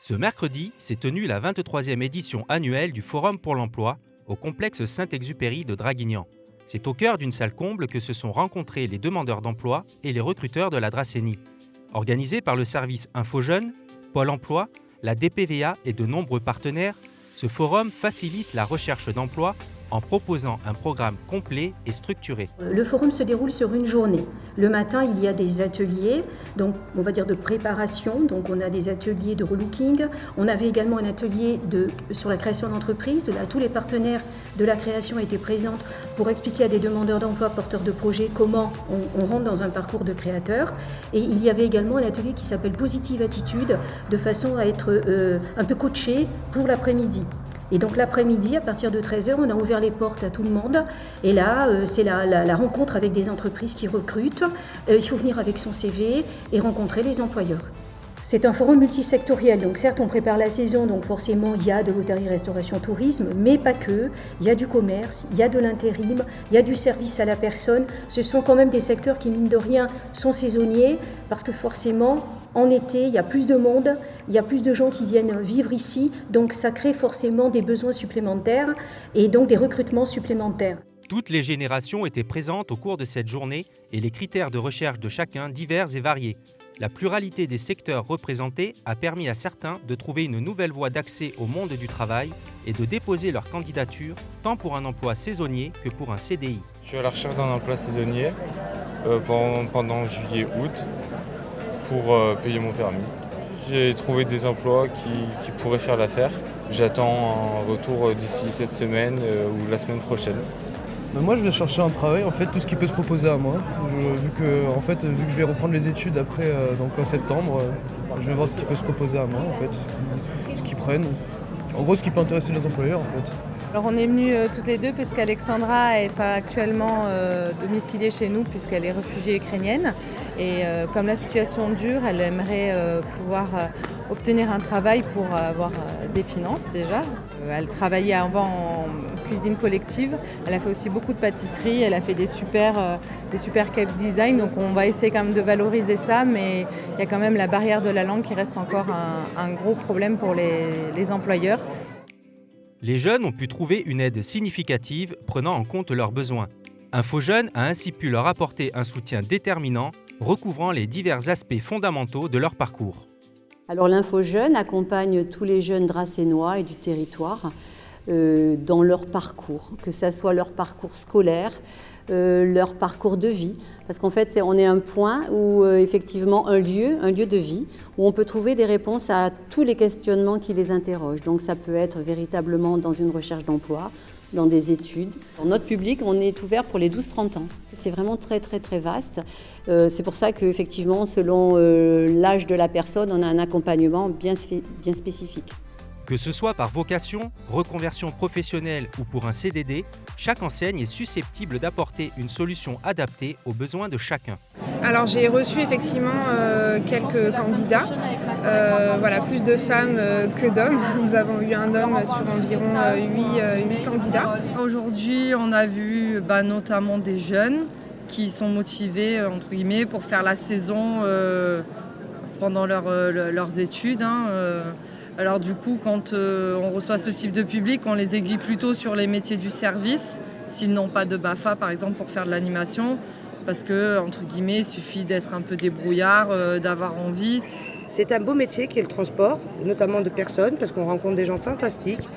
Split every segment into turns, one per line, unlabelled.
Ce mercredi s'est tenue la 23e édition annuelle du Forum pour l'emploi au complexe Saint-Exupéry de Draguignan. C'est au cœur d'une salle comble que se sont rencontrés les demandeurs d'emploi et les recruteurs de la Dracénie. Organisé par le service InfoJeunes, Pôle emploi, la DPVA et de nombreux partenaires, ce forum facilite la recherche d'emploi en proposant un programme complet et structuré.
Le forum se déroule sur une journée. Le matin, il y a des ateliers, donc on va dire de préparation, donc on a des ateliers de relooking. On avait également un atelier sur la création d'entreprise. Là, tous les partenaires de la création étaient présents pour expliquer à des demandeurs d'emploi, porteurs de projets, comment on rentre dans un parcours de créateur. Et il y avait également un atelier qui s'appelle Positive Attitude, de façon à être un peu coaché pour l'après-midi. Et donc l'après-midi, à partir de 13h, on a ouvert les portes à tout le monde. Et là, c'est la rencontre avec des entreprises qui recrutent. Il faut venir avec son CV et rencontrer les employeurs. C'est un forum multisectoriel, donc certes on prépare la saison, donc forcément il y a de l'hôtellerie, restauration, tourisme, mais pas que. Il y a du commerce, il y a de l'intérim, il y a du service à la personne. Ce sont quand même des secteurs qui, mine de rien, sont saisonniers, parce que forcément, en été, il y a plus de monde, il y a plus de gens qui viennent vivre ici, donc ça crée forcément des besoins supplémentaires et donc des recrutements supplémentaires.
Toutes les générations étaient présentes au cours de cette journée et les critères de recherche de chacun divers et variés. La pluralité des secteurs représentés a permis à certains de trouver une nouvelle voie d'accès au monde du travail et de déposer leur candidature tant pour un emploi saisonnier que pour un CDI.
Je suis à la recherche d'un emploi saisonnier pendant juillet-août pour payer mon permis. J'ai trouvé des emplois qui pourraient faire l'affaire. J'attends un retour d'ici cette semaine ou la semaine prochaine.
Moi, je vais chercher un travail, en fait, tout ce qui peut se proposer à moi. Vu que je vais reprendre les études après, donc en septembre, je vais voir ce qui peut se proposer à moi, en fait, ce qu'ils prennent. En gros, ce qui peut intéresser les employeurs, en fait.
Alors on est venus toutes les deux puisqu'Alexandra est actuellement domiciliée chez nous puisqu'elle est réfugiée ukrainienne. Et comme la situation dure, elle aimerait pouvoir obtenir un travail pour avoir des finances déjà. Elle travaillait avant en cuisine collective. Elle a fait aussi beaucoup de pâtisserie. Elle a fait des super cake design. Donc on va essayer quand même de valoriser ça. Mais il y a quand même la barrière de la langue qui reste encore un gros problème pour les employeurs.
Les jeunes ont pu trouver une aide significative prenant en compte leurs besoins. InfoJeunes a ainsi pu leur apporter un soutien déterminant, recouvrant les divers aspects fondamentaux de leur parcours.
Alors l'InfoJeunes accompagne tous les jeunes dracénois et du territoire dans leur parcours, que ce soit leur parcours scolaire, leur parcours de vie. Parce qu'en fait, on est un point où, effectivement, un lieu de vie, où on peut trouver des réponses à tous les questionnements qui les interrogent. Donc ça peut être véritablement dans une recherche d'emploi, dans des études. Dans notre public, on est ouvert pour les 12-30 ans. C'est vraiment très, très, très vaste. C'est pour ça qu'effectivement, selon l'âge de la personne, on a un accompagnement bien spécifique.
Que ce soit par vocation, reconversion professionnelle ou pour un CDD, chaque enseigne est susceptible d'apporter une solution adaptée aux besoins de chacun.
Alors j'ai reçu effectivement quelques candidats, plus de femmes que d'hommes. Nous avons eu un homme sur environ 8 candidats.
Aujourd'hui, on a vu notamment des jeunes qui sont motivés entre guillemets pour faire la saison pendant leurs études. Alors du coup, quand on reçoit ce type de public, on les aiguille plutôt sur les métiers du service, s'ils n'ont pas de BAFA par exemple pour faire de l'animation, parce que entre guillemets, il suffit d'être un peu débrouillard, d'avoir envie.
C'est un beau métier qui est le transport, notamment de personnes, parce qu'on rencontre des gens fantastiques,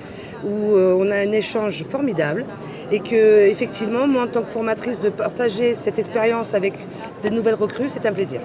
où on a un échange formidable, et que effectivement, moi en tant que formatrice, de partager cette expérience avec de nouvelles recrues, c'est un plaisir.